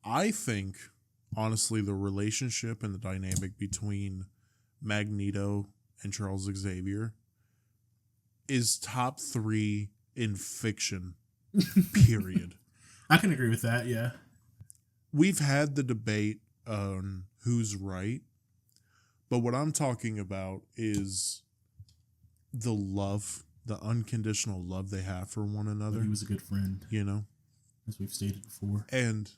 I think, honestly, the relationship and the dynamic between Magneto and Charles Xavier is top 3 in fiction, period. I can agree with that, yeah. We've had the debate on who's right, but what I'm talking about is the love, the unconditional love they have for one another. He was a good friend, you know, as we've stated before. And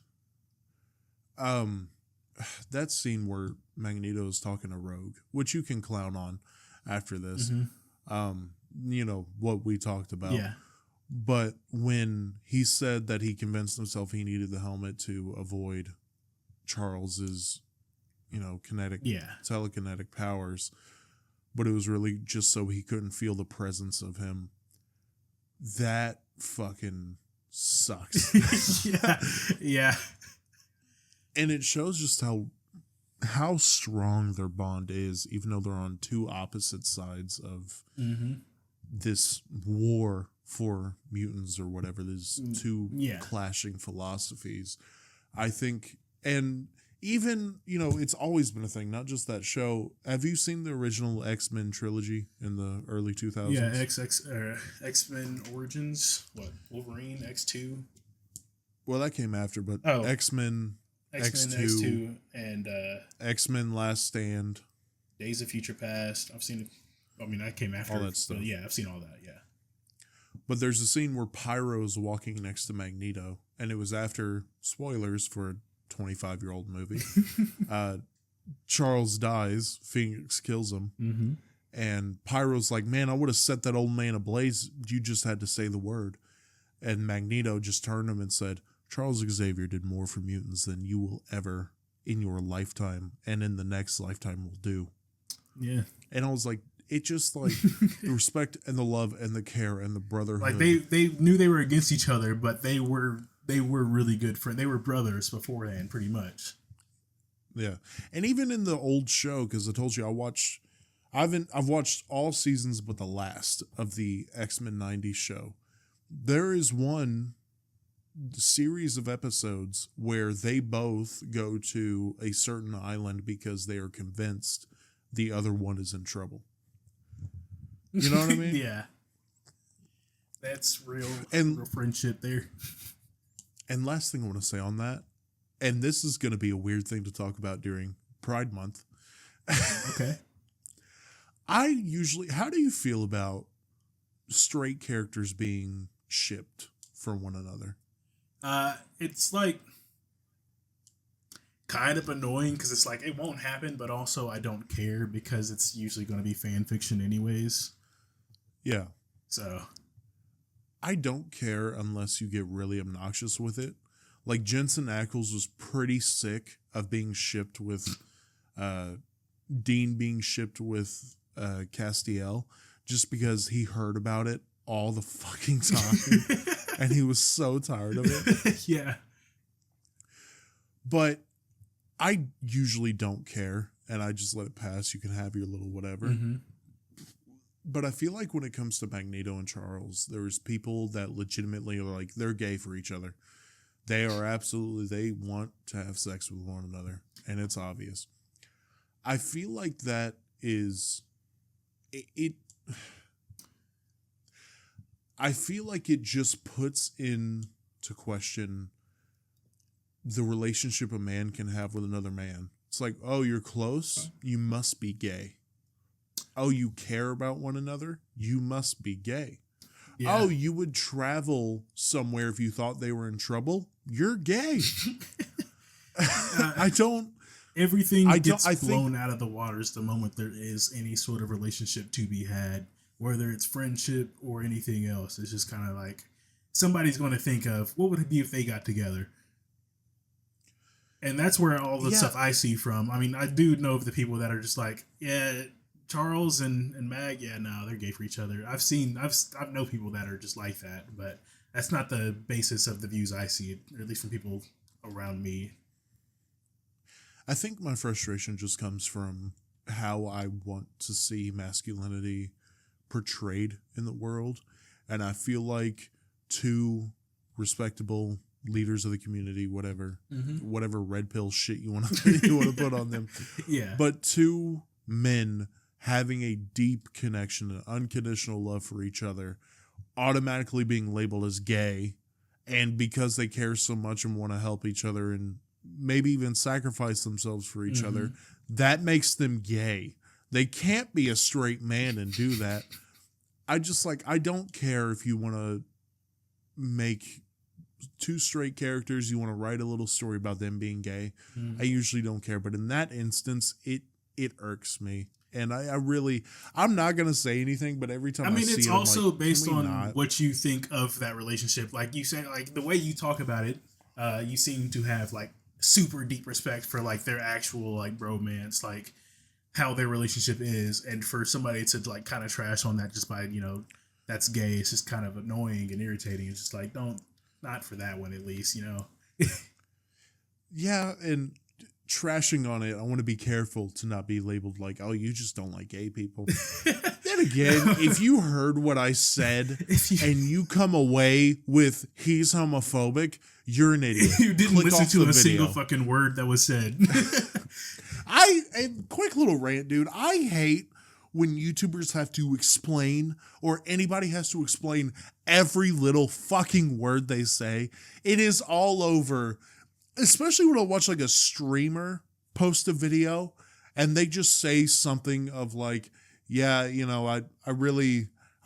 that scene where Magneto is talking to Rogue, which you can clown on after this, you know, what we talked about. Yeah. But when he said that he convinced himself he needed the helmet to avoid Charles's, you know, telekinetic powers, but it was really just so he couldn't feel the presence of him. That fucking sucks. Yeah. And it shows just how strong their bond is, even though they're on two opposite sides of this war for mutants or whatever. There's two clashing philosophies. I think, and even, you know, it's always been a thing, not just that show. Have you seen the original X-Men trilogy in the early 2000s? Yeah, X-Men Origins, Wolverine, X2? Well, that came after, but X-Men X2, and X-Men Last Stand, Days of Future Past. I've seen it. I mean, I came after all that stuff. Yeah, I've seen all that, yeah. But there's a scene where Pyro's walking next to Magneto, and it was after, spoilers for a 25-year-old movie, Charles dies, Phoenix kills him, and Pyro's like, man, I would have set that old man ablaze, you just had to say the word. And Magneto just turned to him and said, Charles Xavier did more for mutants than you will ever in your lifetime and in the next lifetime will do. Yeah. And I was like, it just like the respect and the love and the care and the brotherhood. Like they knew they were against each other, but they were really good friends. They were brothers beforehand, pretty much. Yeah. And even in the old show, because I told you I've watched all seasons but the last of the X-Men 90s show. There is one series of episodes where they both go to a certain island because they are convinced the other one is in trouble. You know what I mean? Yeah. That's real friendship there. And last thing I want to say on that, and this is going to be a weird thing to talk about during Pride Month. Okay. How do you feel about straight characters being shipped for one another? It's like kind of annoying because it's like it won't happen, but also I don't care because it's usually going to be fan fiction anyways. Yeah. So I don't care unless you get really obnoxious with it. Like Jensen Ackles was pretty sick of being shipped with Dean being shipped with Castiel just because he heard about it all the fucking time. And he was so tired of it. Yeah. But I usually don't care, and I just let it pass. You can have your little whatever. But I feel like when it comes to Magneto and Charles, there's people that legitimately are like, they're gay for each other. They are they want to have sex with one another, and it's obvious. I feel like that is... I feel like it just puts into question the relationship a man can have with another man. It's like, oh, you're close? You must be gay. Oh, you care about one another? You must be gay. Yeah. Oh, you would travel somewhere if you thought they were in trouble? You're gay. Everything gets blown out of the waters the moment there is any sort of relationship to be had, whether it's friendship or anything else. It's just kind of like somebody's going to think of what would it be if they got together. And that's where all the stuff I see from. I mean, I do know of the people that are just like, yeah, Charles and Mag, yeah, no, they're gay for each other. I've know people that are just like that, but that's not the basis of the views I see, or at least from people around me. I think my frustration just comes from how I want to see masculinity portrayed in the world. And I feel like two respectable leaders of the community, whatever red pill shit you want to put on them. Yeah. But two men having a deep connection and unconditional love for each other, automatically being labeled as gay, and because they care so much and want to help each other and maybe even sacrifice themselves for each other, that makes them gay. They can't be a straight man and do that. I don't care if you want to make two straight characters, you want to write a little story about them being gay. I usually don't care, but in that instance, it irks me. And I'm not going to say anything, but every time I see it, it's also like, based on what you think of that relationship. Like you say, like the way you talk about it, you seem to have like super deep respect for like their actual like bromance, like how their relationship is. And for somebody to like kind of trash on that just by, you know, that's gay, it's just kind of annoying and irritating. It's just like, not for that one at least, you know? Yeah, and trashing on it, I want to be careful to not be labeled like, oh, you just don't like gay people. Then again, if you heard what I said and you come away with he's homophobic, you're an idiot. You didn't listen to a single fucking word that was said. Quick little rant, dude. I hate when YouTubers have to explain, or anybody has to explain every little fucking word they say. It is all over. Especially when I watch like a streamer post a video and they just say something of like, yeah, you know, I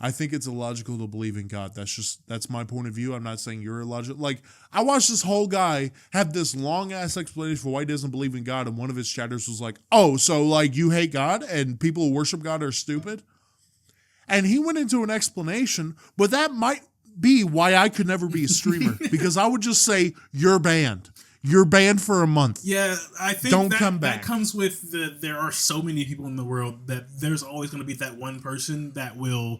think it's illogical to believe in God. That's my point of view. I'm not saying you're illogical. Like, I watched this whole guy have this long ass explanation for why he doesn't believe in God. And one of his chatters was like, oh, so like you hate God and people who worship God are stupid. And he went into an explanation, but that might be why I could never be a streamer, because I would just say, you're banned. You're banned for a month. Yeah, I think don't come back. That comes with there are so many people in the world that there's always going to be that one person that will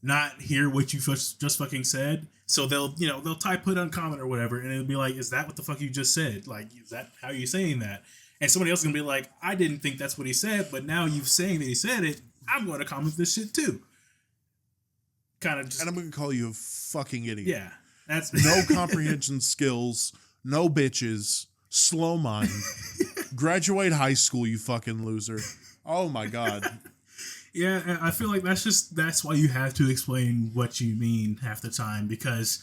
not hear what you just fucking said. So they'll put uncommon or whatever, and it'll be like, is that what the fuck you just said? Like, is that how you're saying that? And somebody else is going to be like, I didn't think that's what he said, but now you've saying that he said it, I'm going to comment this shit too. Kind of just... And I'm going to call you a fucking idiot. Yeah. That's no comprehension skills. No bitches, slow mind, graduate high school, you fucking loser. Oh my God. Yeah, I feel like that's why you have to explain what you mean half the time, because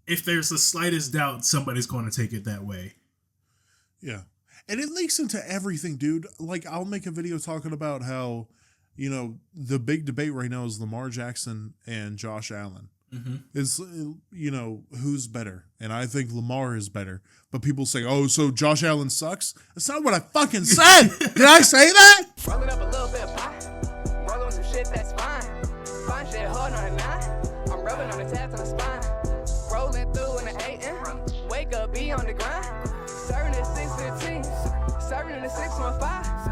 if there's the slightest doubt, somebody's going to take it that way. Yeah. And it leaks into everything, dude. Like, I'll make a video talking about how, you know, the big debate right now is Lamar Jackson and Josh Allen. Is, you know, who's better? And I think Lamar is better. But people say, oh, so Josh Allen sucks? That's not what I fucking said. Did I say that? Rolling up a little bit of pie. Rolling with some shit that's fine. Fine shit hard on a 9. I'm rubbing on the tabs on the spine. Rolling through in the 8. Wake up, be on the grind. Serving at 6:15. Serving in the 615.